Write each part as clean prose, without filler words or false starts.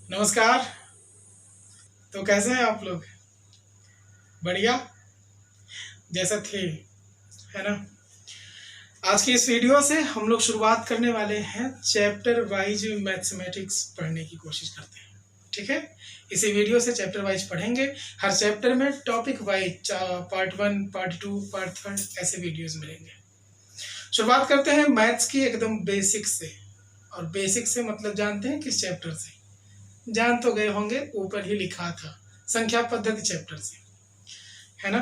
नमस्कार। तो कैसे हैं आप लोग? बढ़िया, जैसा थे, है ना। आज की इस वीडियो से हम लोग शुरुआत करने वाले हैं चैप्टर वाइज मैथमेटिक्स पढ़ने की कोशिश करते हैं। ठीक है, इसी वीडियो से चैप्टर वाइज पढ़ेंगे। हर चैप्टर में topic wise part 1, part 2, part 3 ऐसे वीडियोस मिलेंगे। शुरुआत करते हैं मैथ्स की एकदम बेसिक से। और बेसिक से मतलब जानते हैं किस चैप्टर से? जान तो गए होंगे, ऊपर ही लिखा था, संख्या पद्धति चैप्टर से, है ना।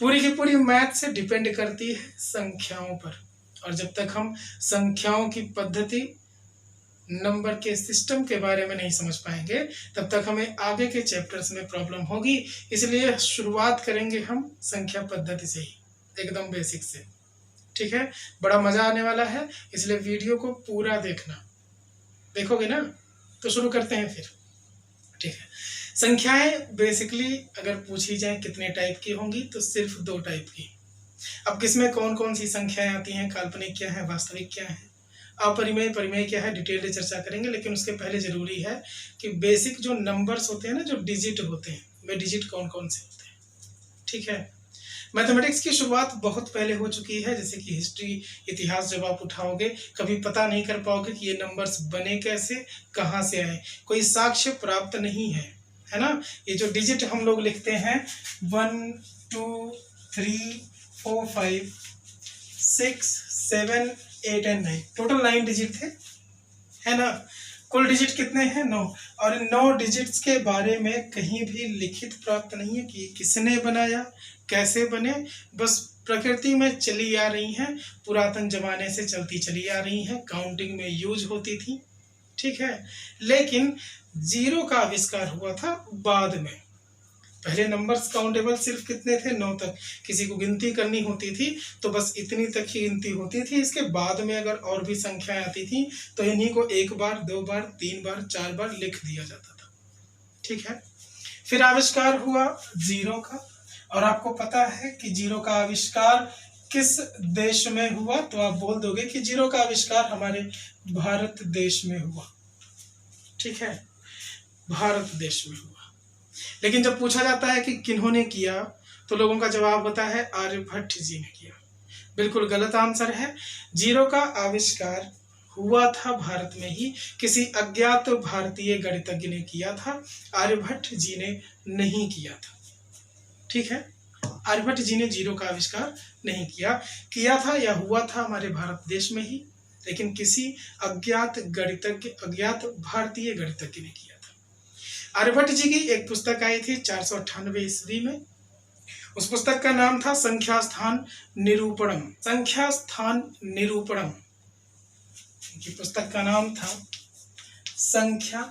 पूरी की पूरी मैथ से डिपेंड करती है संख्याओं पर। और जब तक हम संख्याओं की पद्धति, नंबर के सिस्टम के बारे में नहीं समझ पाएंगे, तब तक हमें आगे के चैप्टर्स में प्रॉब्लम होगी। इसलिए शुरुआत करेंगे हम संख्या पद्धति से ही, एकदम बेसिक से। ठीक है, बड़ा मजा आने वाला है, इसलिए वीडियो को पूरा देखना। देखोगे ना? तो शुरू करते हैं फिर। ठीक है, संख्याएं बेसिकली अगर पूछी जाए कितने टाइप की होंगी, तो सिर्फ 2 टाइप की। अब किसमें कौन कौन सी संख्याएं आती हैं, काल्पनिक क्या है, वास्तविक क्या है, अपरिमेय, परिमेय क्या है, डिटेल्ड चर्चा करेंगे। लेकिन उसके पहले जरूरी है कि बेसिक जो नंबर्स होते हैं ना, जो डिजिट होते हैं, वे डिजिट कौन कौन से होते हैं। ठीक है, मैथमेटिक्स की शुरुआत बहुत पहले हो चुकी है। जैसे कि हिस्ट्री, इतिहास जब आप उठाओगे, कभी पता नहीं कर पाओगे कि ये नंबर्स बने कैसे, कहाँ से आए, कोई साक्ष्य प्राप्त नहीं है ना। ये जो डिजिट हम लोग लिखते हैं 1 2 3 4 5 6 7 8 एंड 9, टोटल 9 डिजिट थे, है ना। कुल डिजिट कितने हैं? 9। और इन 9 डिजिट्स के बारे में कहीं भी लिखित प्राप्त नहीं है कि किसने बनाया, कैसे बने। बस प्रकृति में चली आ रही हैं, पुरातन जमाने से चलती चली आ रही हैं, काउंटिंग में यूज होती थी। ठीक है, लेकिन जीरो का आविष्कार हुआ था बाद में। पहले नंबर्स काउंटेबल सिर्फ कितने थे? 9 तक। किसी को गिनती करनी होती थी तो बस इतनी तक ही गिनती होती थी। इसके बाद में अगर और भी संख्याएं आती थी तो इन्हीं को 1 बार, 2 बार, 3 बार, 4 बार लिख दिया जाता था। ठीक है, फिर आविष्कार हुआ जीरो का। और आपको पता है कि जीरो का आविष्कार किस देश में हुआ? तो आप बोल दोगे कि जीरो का आविष्कार हमारे भारत देश में हुआ। ठीक है, भारत देश में हुआ। लेकिन जब पूछा जाता है कि किन्होंने किया, तो लोगों का जवाब होता है आर्यभट्ट जी ने किया। बिल्कुल गलत आंसर है। जीरो का आविष्कार हुआ था भारत में ही, किसी अज्ञात भारतीय गणितज्ञ ने किया था, आर्यभट्ट जी ने नहीं किया था। ठीक है, आर्यभट्ट जी ने जीरो का आविष्कार नहीं किया था या हुआ था हमारे भारत देश में ही, लेकिन किसी अज्ञात गणितज्ञ, अज्ञात भारतीय गणितज्ञ ने किया था। आर्यभट्ट जी की एक पुस्तक आई थी 498 ईस्वी में। उस पुस्तक का नाम था संख्या स्थान निरूपणम। संख्या स्थान निरूपणम की पुस्तक का नाम था संख्या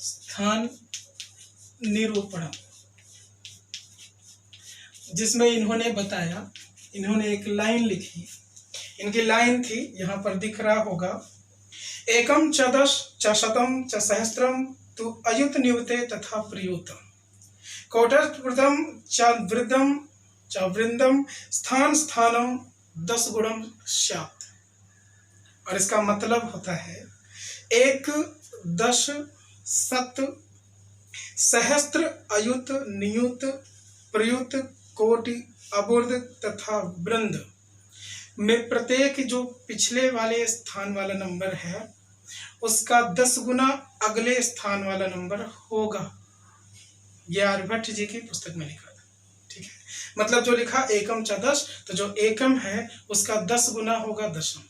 स्थान निरूपणम, जिसमें इन्होंने बताया, इन्होंने एक लाइन लिखी। इनकी लाइन थी, यहां पर दिख रहा होगा, एकम च दश च शतम च सहस्त्रम तु अयुत नियुते तथा प्रयुतम कोटस्पृतम च वृद्धम च वृंदम स्थान स्थानम 10 गुणम स्यात्। और इसका मतलब होता है 1 10 शत सहस्त्र अयुत नियुत प्रयुत कोटि अबुर्ध तथा वृंद में प्रत्येक जो पिछले वाले स्थान वाला नंबर है उसका 10 गुना अगले स्थान वाला नंबर होगा। यह आर्यभट्ट जी की पुस्तक में लिखा था। ठीक है, मतलब जो लिखा एकम च दश, तो जो एकम है उसका 10 गुना होगा दशम,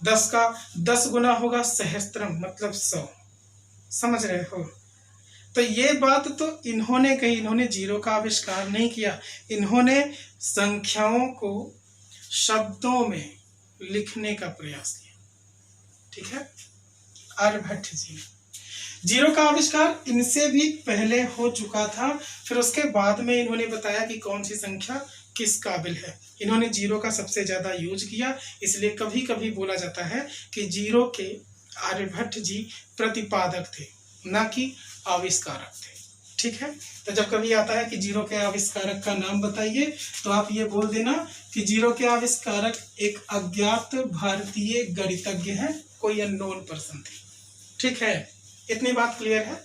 10 का 10 गुना होगा सहस्त्रम, मतलब 100। समझ रहे हो? तो ये बात तो इन्होंने कही। इन्होंने जीरो का आविष्कार नहीं किया, इन्होंने संख्याओं को शब्दों में लिखने का प्रयास किया। ठीक है, आर्यभट्ट जी ने। जीरो का आविष्कार इनसे भी पहले हो चुका था। फिर उसके बाद में इन्होंने बताया कि कौन सी संख्या किस काबिल है। इन्होंने जीरो का सबसे ज्यादा यूज किया, इसलिए कभी कभी बोला जाता है कि जीरो के आर्यभट्ट जी प्रतिपादक थे, ना कि आविष्कारक थे। ठीक है, तो जब कभी आता है कि जीरो के आविष्कारक का नाम बताइए, तो आप ये बोल देना कि जीरो के आविष्कारक एक अज्ञात भारतीय गणितज्ञ हैं, कोई अननोन पर्सन थे। ठीक है, इतनी बात क्लियर है।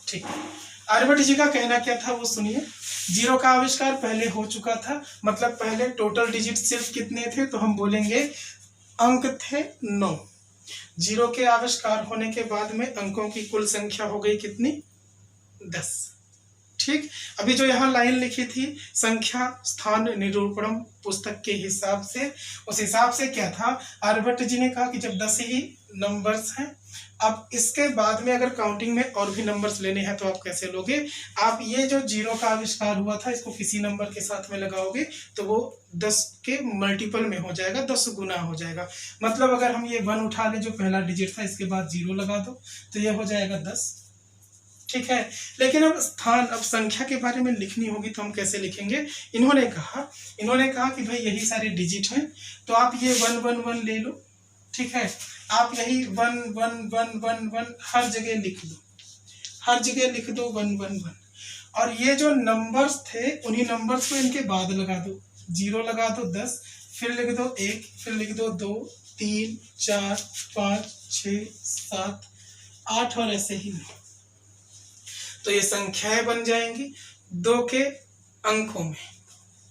ठीक है, आर्यभट्ट जी का कहना क्या था वो सुनिए। जीरो का आविष्कार पहले हो चुका था, मतलब पहले टोटल डिजिट सिर्फ कितने थे, तो हम बोलेंगे अंक थे 9। जीरो के आविष्कार होने के बाद में अंकों की कुल संख्या हो गई कितनी, 10। ठीक, अभी जो यहाँ लाइन लिखी थी संख्या स्थान निरूपणम पुस्तक के हिसाब से, उस हिसाब से क्या था, आर्यभट्ट जी ने कहा कि जब 10 ही नंबर्स हैं, अब इसके बाद में अगर काउंटिंग में और भी नंबर्स लेने हैं तो आप कैसे लोगे, आप ये जो जीरो का आविष्कार हुआ था इसको किसी नंबर के साथ में लगाओगे तो वो 10 के मल्टीपल में हो जाएगा, 10 गुना हो जाएगा। मतलब अगर हम ये 1 उठा ले जो पहला डिजिट था, इसके बाद 0 लगा दो तो ये हो जाएगा 10। ठीक है, लेकिन अब स्थान, अब संख्या के बारे में लिखनी होगी तो हम कैसे लिखेंगे। इन्होंने कहा कि भाई यही सारे डिजिट हैं तो आप ये 1 1 1 ले लो। ठीक है, आप यही 1 1 1 1 1 हर जगह लिख दो, हर जगह लिख दो 1 1 1। और ये जो नंबर्स थे उन्हीं नंबर्स को इनके बाद लगा दो, 0 लगा दो 10, फिर लिख दो 1, फिर लिख दो 2 3 4 5 6 7 8 और ऐसे ही 9। तो ये संख्याएं बन जाएंगी 2 के अंकों में,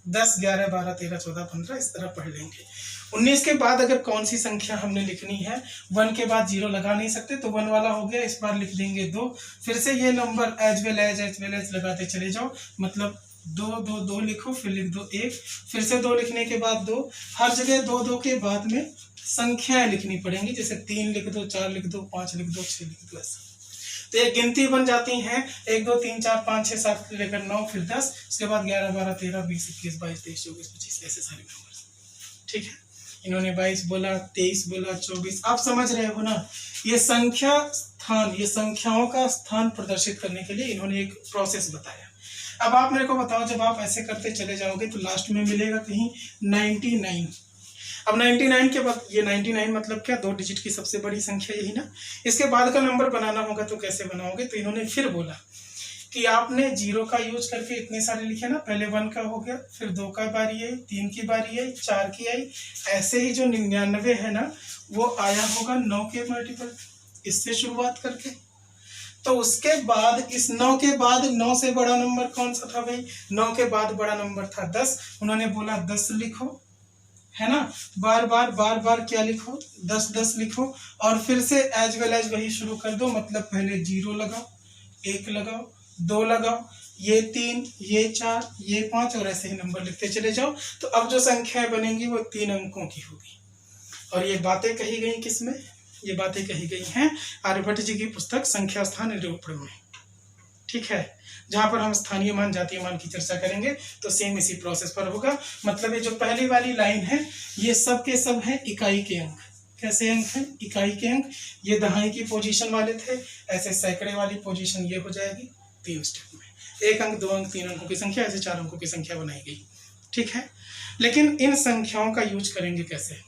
10 11 12 13 14 15 इस तरह पढ़ लेंगे। 19 के बाद अगर कौन सी संख्या हमने लिखनी है, 1 के बाद 0 लगा नहीं सकते तो 1 वाला हो गया, इस बार लिख देंगे 2, फिर से ये नंबर एज वेल एज लगाते चले जाओ, मतलब 2 2 2 लिखो, फिर लिख दो 1, फिर से 2 लिखने के बाद 2, हर जगह 2 2 के बाद में संख्याएं लिखनी पड़ेंगी, जैसे 3 लिख दो, 4 लिख दो, 5 लिख दो, 6 लिख दो, ऐसा। तो ये गिनती बन जाती हैं 1 2 3 4 5 6 7 लेकर 9, फिर 10, उसके बाद 11 12 13 20 21 22 23 24 25 ऐसे सारे नंबर। ठीक है, इन्होंने 22 बोला, 23 बोला, 24। आप समझ रहे हो ना, ये संख्या स्थान, ये संख्याओं का स्थान प्रदर्शित करने के लिए इन्होंने एक प्रोसेस बताया। अब आप मेरे को बताओ, जब आप ऐसे करते चले जाओगे तो लास्ट में मिलेगा कहीं 99। अब 99 के बाद, ये 99 मतलब क्या, 2 डिजिट की सबसे बड़ी संख्या यही ना। इसके बाद का नंबर बनाना होगा तो कैसे बनाओगे, तो इन्होंने फिर बोला कि आपने 0 का यूज करके इतने सारे लिखे ना, पहले 1 का हो गया, फिर 2 का बारी आई, 3 की बारी आई, 4 की आई, ऐसे ही जो 99 है ना वो आया होगा 9 के मल्टीपल, इससे शुरुआत करके। तो उसके बाद इस 9 के बाद 9 से बड़ा नंबर कौन सा था भाई, 9 के बाद बड़ा नंबर था 10। उन्होंने बोला 10 लिखो, है ना, बार बार क्या लिखो, 10 10 लिखो, और फिर से एज वेल एज वही शुरू कर दो, मतलब पहले 0 लगाओ, 1 लगाओ, 2 लगाओ, ये 3, ये 4, ये 5 और ऐसे ही नंबर लिखते चले जाओ। तो अब जो संख्याएं बनेंगी वो 3 अंकों की होगी। और ये बातें कही गई किसमें, ये बातें कही गई हैं आर्यभट्ट जी की पुस्तक संख्या स्थान निरूपण में। ठीक है, जहां पर हम स्थानीय मान जातीय मान की चर्चा करेंगे तो सेम इसी प्रोसेस पर होगा। मतलब ये जो पहली वाली लाइन है ये सब के सब है इकाई के अंक। कैसे अंक हैं, इकाई के अंक। ये दहाई की पोजीशन वाले थे, ऐसे सैकड़े वाली पोजीशन ये हो जाएगी 3 स्टेप में, 1 अंक 2 अंक 3 अंकों की संख्या, ऐसे 4 अंकों की संख्या बनाई गई। ठीक है, लेकिन इन संख्याओं का यूज करेंगे कैसे।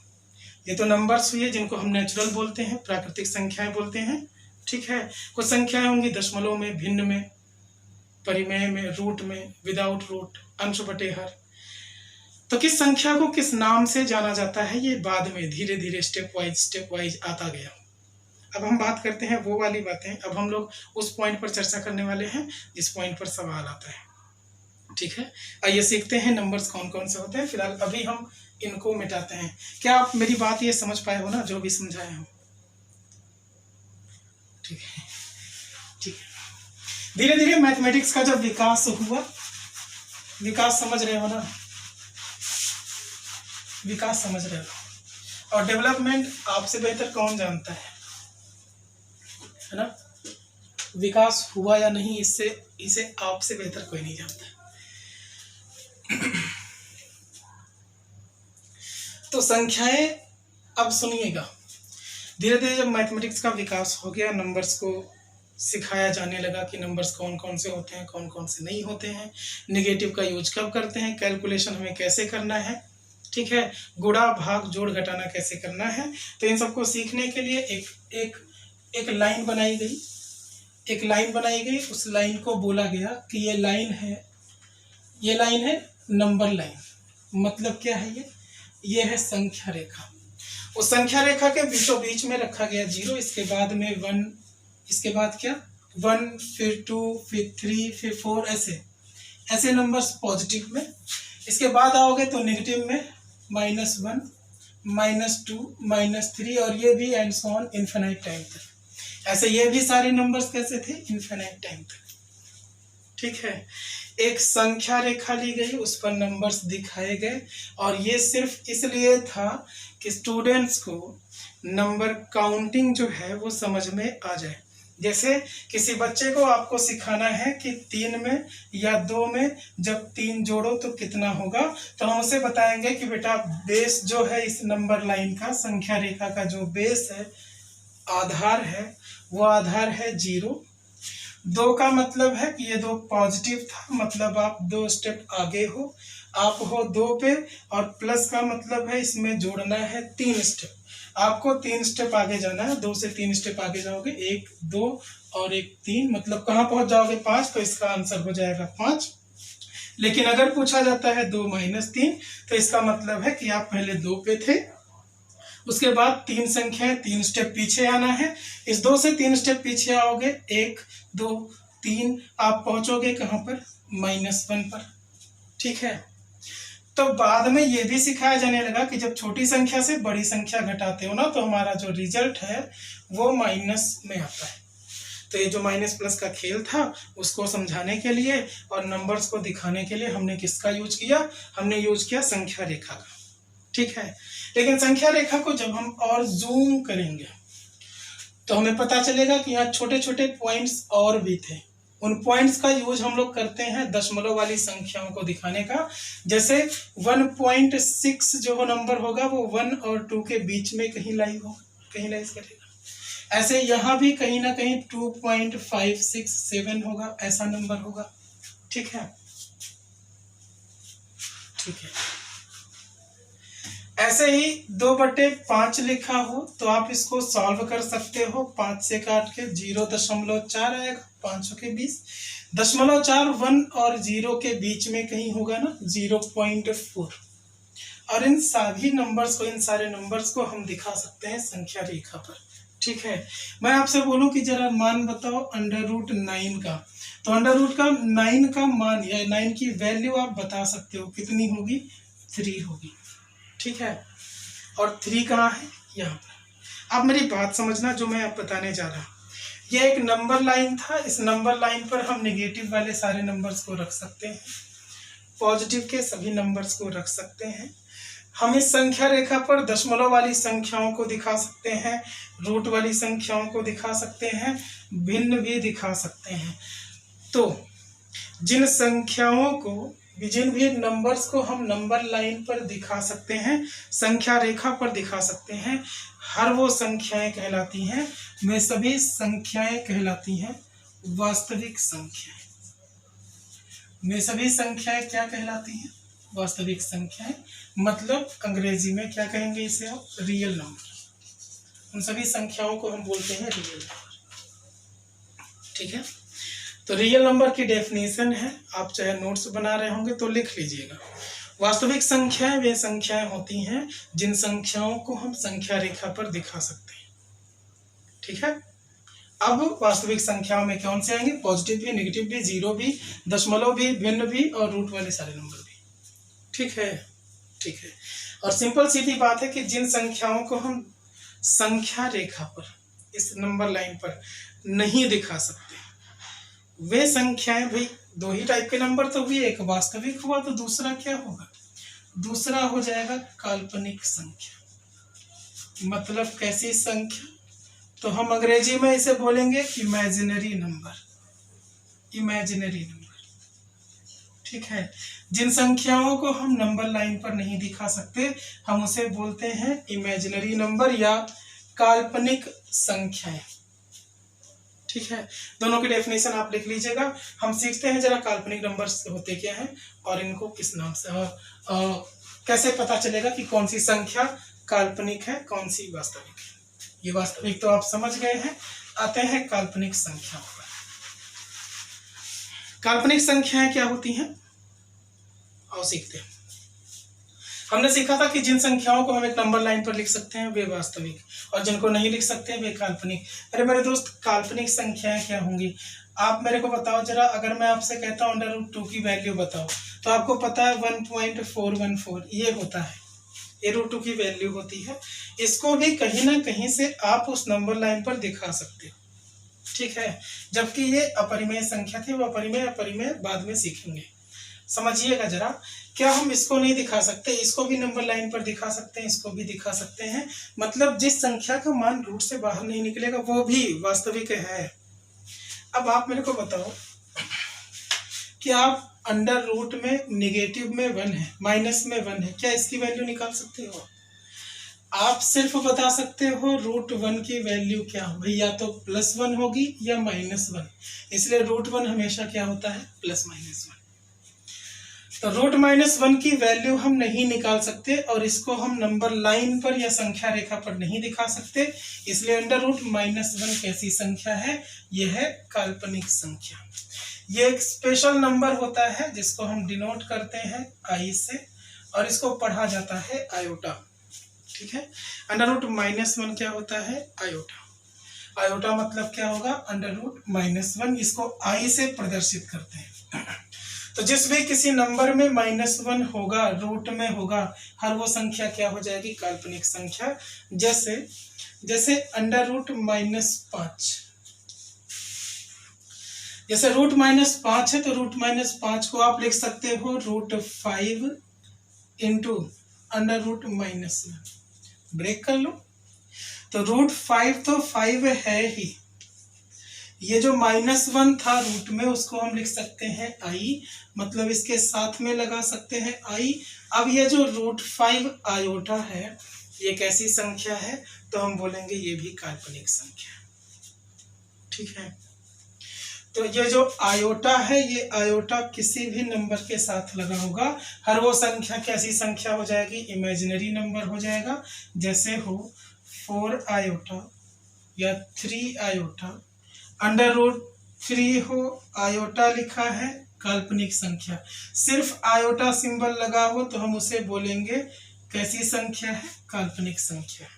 ये तो नंबर्स हुए जिनको हम नेचुरल बोलते हैं, प्राकृतिक संख्याएं बोलते हैं। ठीक है, कुछ संख्याएं होंगी दशमलव में, भिन्न में, परिमेय में, रूट में, विदाउट रूट, अंश बटे हर। तो किस संख्या को किस नाम से जाना जाता है ये बाद में धीरे धीरे स्टेप वाइज आता गया। अब हम बात करते हैं वो वाली बातें, अब हम लोग उस पॉइंट पर चर्चा करने वाले हैं जिस पॉइंट पर सवाल आता है। ठीक है, आइए सीखते हैं नंबर्स कौन कौन से होते हैं। फिलहाल अभी हम इनको मिटाते हैं। क्या आप मेरी बात ये समझ पाए हो ना, जो भी समझाए हो। ठीक है, ठीक है। धीरे धीरे मैथमेटिक्स का जब विकास हुआ, विकास समझ रहे हो ना, विकास समझ रहे हो, और डेवलपमेंट आपसे बेहतर कौन जानता है ना। विकास हुआ या नहीं इसे आपसे बेहतर कोई नहीं जानता। तो संख्याएं, अब सुनिएगा, धीरे धीरे जब मैथमेटिक्स का विकास हो गया, नंबर्स को सिखाया जाने लगा कि नंबर्स कौन कौन से होते हैं, कौन कौन से नहीं होते हैं, नेगेटिव का यूज कब करते हैं, कैलकुलेशन हमें कैसे करना है, ठीक है, गुणा भाग जोड़ घटाना कैसे करना है। तो इन सबको सीखने के लिए एक लाइन बनाई गई, एक लाइन बनाई गई। उस लाइन को बोला गया कि ये लाइन है नंबर लाइन। मतलब क्या है ये है संख्या रेखा। उस संख्या रेखा के बीचों बीच में रखा गया 0, इसके बाद में 1 इसके बाद क्या 1, फिर 2, फिर 3, फिर 4, ऐसे नंबर्स पॉजिटिव में। इसके बाद आओगे तो नेगेटिव में -1, -2, -3 और ये भी and so on infinite time तक। ऐसे ये भी सारे नंबर्स कैसे थे, इन्फिनाइट टाइम तक। ठीक है, एक संख्या रेखा ली गई, उस पर नंबर्स दिखाए गए, और ये सिर्फ इसलिए था कि स्टूडेंट्स को नंबर काउंटिंग जो है वो समझ में आ जाए। जैसे किसी बच्चे को आपको सिखाना है कि 3 में या 2 में जब 3 जोड़ो तो कितना होगा, तो हम उसे बताएंगे कि बेटा बेस जो है इस नंबर लाइन का, संख्या रेखा का जो बेस है, आधार है, वो आधार है 0। 2 का मतलब है कि ये 2 पॉजिटिव था, मतलब आप 2 स्टेप आगे हो, आप हो 2 पे, और प्लस का मतलब है इसमें जोड़ना है 3 स्टेप। आपको 3 स्टेप आगे जाना है, 2 से 3 स्टेप आगे जाओगे, 1, 2 और 1, 3, मतलब कहाँ पहुंच जाओगे 5, तो इसका आंसर हो जाएगा 5। लेकिन अगर पूछा जाता है 2 - 3, तो इसका मतलब है कि आप पहले 2 पे थे, उसके बाद 3 संख्याएं 3 स्टेप पीछे आना है। इस 2 से 3 स्टेप पीछे आओगे, 1, 2, 3, आप पहुंचोगे कहाँ पर, -1 पर। ठीक है, तो बाद में ये भी सिखाया जाने लगा कि जब छोटी संख्या से बड़ी संख्या घटाते हो ना, तो हमारा जो रिजल्ट है वो माइनस में आता है। तो ये जो माइनस प्लस का खेल था, उसको समझाने के लिए और नंबर्स को दिखाने के लिए हमने किसका यूज किया, हमने यूज किया संख्या रेखा का। ठीक है, लेकिन संख्या रेखा को जब हम और जूम करेंगे तो हमें पता चलेगा कि यहाँ छोटे छोटे पॉइंट्स और भी थे। उन पॉइंट्स का यूज हम लोग करते हैं दशमलव वाली संख्याओं को दिखाने का। जैसे 1.6 जो नंबर होगा वो 1 और 2 के बीच में कहीं लाई करेगा। ऐसे यहाँ भी कहीं ना कहीं 2.567 होगा, ऐसा नंबर होगा। ठीक है, ऐसे ही 2/5 लिखा हो तो आप इसको सॉल्व कर सकते हो। 5 से काट के 0.4 आएगा, 5 के 20। 0.4 1 और 0 के बीच में कहीं होगा ना, 0.4। और इन सारे नंबर्स को हम दिखा सकते हैं संख्या रेखा पर। ठीक है, मैं आपसे बोलूं कि जरा मान बताओ √9 का, तो √9 का मान या 9 की वैल्यू आप बता सकते हो कितनी होगी, 3 होगी। ठीक है, और 3 कहाँ है, यहाँ पर। आप मेरी बात समझना जो मैं आप बताने जा रहा हूँ। ये एक नंबर लाइन था, इस नंबर लाइन पर हम नेगेटिव वाले सारे नंबर्स को रख सकते हैं, पॉजिटिव के सभी नंबर्स को रख सकते हैं। हम इस संख्या रेखा पर दशमलव वाली संख्याओं को दिखा सकते हैं, रूट वाली संख्याओं को दिखा सकते हैं, भिन्न भी दिखा सकते हैं। तो जिन भी नंबर्स को हम नंबर लाइन पर दिखा सकते हैं, संख्या रेखा पर दिखा सकते हैं, हर वो संख्याएं कहलाती हैं, वे सभी संख्याएं कहलाती हैं वास्तविक संख्याएं। वे सभी संख्याएं क्या कहलाती हैं, वास्तविक संख्याएं। मतलब अंग्रेजी में क्या कहेंगे इसे आप, रियल नंबर। उन सभी संख्याओं को हम बोलते हैं रियल नंबर। ठीक है, तो रियल नंबर की डेफिनेशन है, आप चाहे नोट्स बना रहे होंगे तो लिख लीजिएगा। वास्तविक संख्याएं वे संख्याएं होती हैं जिन संख्याओं को हम संख्या रेखा पर दिखा सकते हैं। ठीक है, अब वास्तविक संख्याओं में कौन से आएंगे, पॉजिटिव भी, नेगेटिव भी, जीरो भी, दशमलव भी, भिन्न भी और रूट वाले सारे नंबर भी। ठीक है, और सिंपल सीधी बात है कि जिन संख्याओं को हम संख्या रेखा पर, इस नंबर लाइन पर नहीं दिखा सकते, वे संख्याएं, भाई 2 ही टाइप के नंबर तो हुए, एक वास्तविक हुआ तो दूसरा क्या होगा, दूसरा हो जाएगा काल्पनिक संख्या। मतलब कैसी संख्या, तो हम अंग्रेजी में इसे बोलेंगे इमेजिनरी नंबर। ठीक है, जिन संख्याओं को हम नंबर लाइन पर नहीं दिखा सकते, हम उसे बोलते हैं इमेजिनरी नंबर या काल्पनिक संख्याएं। ठीक है, दोनों की डेफिनेशन आप लिख लीजिएगा। हम सीखते हैं जरा काल्पनिक नंबर्स होते क्या हैं और इनको किस नाम से, कैसे पता चलेगा कि कौन सी संख्या काल्पनिक है, कौन सी वास्तविक है। ये वास्तविक तो आप समझ गए हैं, आते हैं काल्पनिक संख्याओं पर। काल्पनिक संख्याएं क्या होती हैं, आओ सीखते हैं। हमने सीखा था कि जिन संख्याओं को हम एक नंबर लाइन पर लिख सकते हैं वे वास्तविक, और जिनको नहीं लिख सकते वे काल्पनिक। अरे मेरे दोस्त, काल्पनिक संख्याएं क्या होंगी? आप मेरे को बताओ जरा। अगर मैं आपसे कहता हूँ √2 की वैल्यू बताओ, तो आपको पता है 1.414 ये होता है, ये √2 की वैल्यू होती है। इसको भी कहीं ना कहीं से आप उस नंबर लाइन पर दिखा सकते हो, ठीक है। जबकि ये अपरिमेय संख्या थी, वो अपरिमेय अपरिमेय बाद में सीखेंगे। समझिएगा जरा, क्या हम इसको नहीं दिखा सकते? इसको भी नंबर लाइन पर दिखा सकते हैं, इसको भी दिखा सकते हैं। मतलब जिस संख्या का मान रूट से बाहर नहीं निकलेगा वो भी वास्तविक है। अब आप मेरे को बताओ कि आप अंडर रूट में नेगेटिव में 1 है, माइनस में 1 है, क्या इसकी वैल्यू निकाल सकते हो? आप सिर्फ बता सकते हो √1 की वैल्यू क्या हो भाई, या तो +1 होगी या -1। इसलिए √1 हमेशा क्या होता है? +-1। तो √-1 की वैल्यू हम नहीं निकाल सकते, और इसको हम नंबर लाइन पर या संख्या रेखा पर नहीं दिखा सकते। इसलिए √-1 कैसी संख्या है? यह है काल्पनिक संख्या। ये एक स्पेशल नंबर होता है जिसको हम डिनोट करते हैं i से, और इसको पढ़ा जाता है आयोटा, ठीक है। √-1 क्या होता है? आयोटा। आयोटा मतलब क्या होगा? √-1, इसको i से प्रदर्शित करते हैं। तो जिस भी किसी नंबर में -1 होगा, रूट में होगा, हर वो संख्या क्या हो जाएगी? काल्पनिक संख्या। जैसे √-5, जैसे √-5 है तो √-5 को आप लिख सकते हो √5 इंटू √-1। ब्रेक कर लो, तो √5 तो 5 है ही, ये जो -1 था रूट में उसको हम लिख सकते हैं i, मतलब इसके साथ में लगा सकते हैं i। अब ये जो √5 आयोटा है ये कैसी संख्या है? तो हम बोलेंगे ये भी काल्पनिक संख्या, ठीक है। तो ये जो आयोटा है, ये आयोटा किसी भी नंबर के साथ लगा होगा, हर वो संख्या कैसी संख्या हो जाएगी? इमेजिनरी नंबर हो जाएगा। जैसे हो 4 आयोटा या 3 आयोटा, √3 हो, आयोटा लिखा है, काल्पनिक संख्या। सिर्फ आयोटा सिंबल लगा हो तो हम उसे बोलेंगे कैसी संख्या है? काल्पनिक संख्या,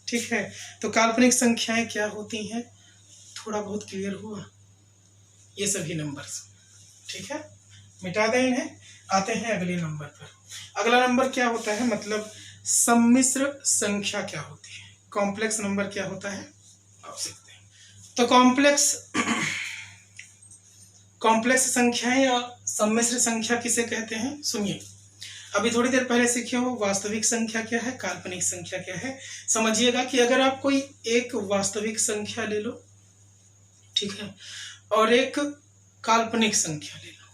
ठीक है। तो काल्पनिक संख्याएं क्या होती हैं? थोड़ा बहुत क्लियर हुआ? ये सभी नंबर्स, ठीक है, मिटा दें इन्हें। आते हैं अगले नंबर पर। अगला नंबर क्या होता है? मतलब सम्मिश्र संख्या क्या होती है? कॉम्प्लेक्स नंबर क्या होता है? आप सीखते हैं। तो कॉम्प्लेक्स संख्याएं या सम्मिश्र संख्या किसे कहते हैं? सुनिए, अभी थोड़ी देर पहले सीखे हो वास्तविक संख्या क्या है, काल्पनिक संख्या क्या है। समझिएगा कि अगर आप कोई एक वास्तविक संख्या ले लो, ठीक है, और एक काल्पनिक संख्या ले लो,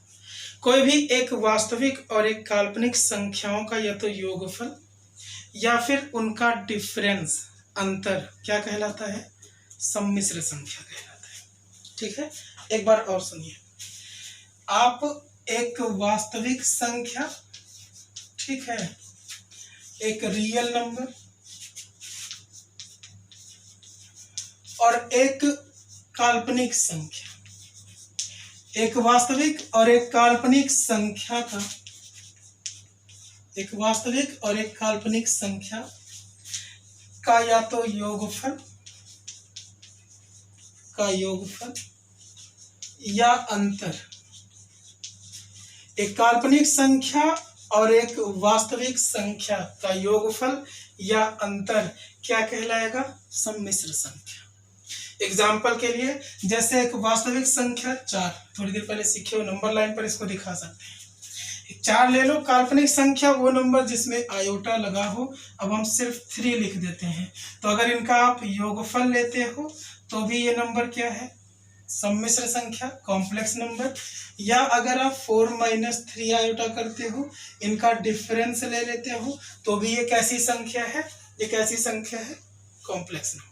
कोई भी एक वास्तविक और एक काल्पनिक संख्याओं का या तो योगफल या फिर उनका डिफरेंस, अंतर, क्या कहलाता है? सम्मिश्र संख्या कहलाता है, ठीक है। एक बार और सुनिए, आप एक वास्तविक संख्या, ठीक है, एक रियल नंबर और एक काल्पनिक संख्या, एक वास्तविक और एक काल्पनिक संख्या का, एक वास्तविक और एक काल्पनिक संख्या का या तो योगफल या अंतर, एक काल्पनिक संख्या और एक वास्तविक संख्या का योगफल या अंतर क्या कहलाएगा? सम्मिश्र संख्या। एग्जाम्पल के लिए, जैसे एक वास्तविक संख्या 4, थोड़ी देर पहले सीखे हो, नंबर लाइन पर इसको दिखा सकते हैं। 4 ले लो, काल्पनिक संख्या वो नंबर जिसमें आयोटा लगा हो। अब हम सिर्फ 3 लिख देते हैं, तो अगर इनका आप योगफल लेते हो तो भी ये नंबर क्या है? सम्मिश्र संख्या, कॉम्प्लेक्स नंबर। या अगर आप 4 - 3 आयोटा करते हो, इनका डिफरेंस ले लेते हो, तो भी ये कैसी संख्या है? ये कैसी संख्या है? Complex number.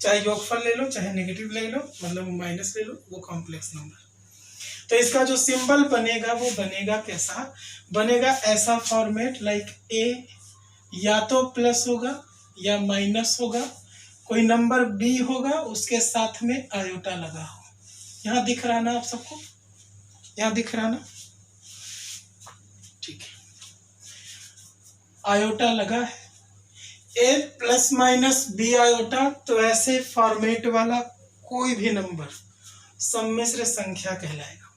चाहे योगफल ले लो चाहे नेगेटिव ले लो, मतलब माइनस ले लो, वो कॉम्प्लेक्स नंबर। तो इसका जो सिंबल बनेगा वो बनेगा कैसा? बनेगा ऐसा फॉर्मेट, लाइक ए या तो प्लस होगा या माइनस होगा, कोई नंबर बी होगा, उसके साथ में आयोटा लगा हो। यहाँ दिख रहा ना आप सबको? यहाँ दिख रहा ना? ठीक है। आयोटा लगा है, ए प्लस माइनस बी आयोटा, तो ऐसे फॉर्मेट वाला कोई भी नंबर सम्मिश्र संख्या कहलाएगा।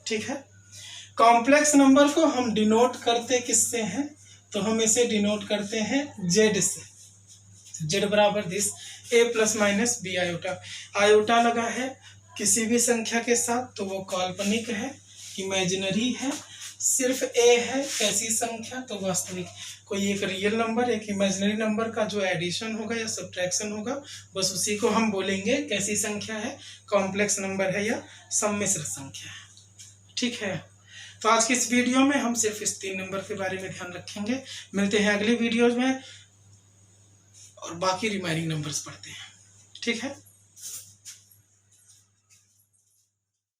ठीक है। कॉम्प्लेक्स नंबर को हम डिनोट करते किससे हैं, तो हम इसे डिनोट करते हैं जेड से। जेड बराबर this a plus minus B iota. Iota लगा है किसी भी संख्या के साथ तो वो काल्पनिक है, इमेजिनरी है। सिर्फ ए है कैसी संख्या, तो वास्तविक। कोई एक रियल नंबर एक इमेजिनरी नंबर का जो एडिशन होगा या सब्ट्रैक्शन होगा, बस उसी को हम बोलेंगे कैसी संख्या है, कॉम्प्लेक्स नंबर है या सम्मिश्र संख्या है। ठीक है। तो आज की इस वीडियो में हम सिर्फ इस 3 नंबर के बारे में ध्यान रखेंगे। मिलते हैं अगली वीडियोज में और बाकी रिमाइनिंग नंबर्स पढ़ते हैं। ठीक है।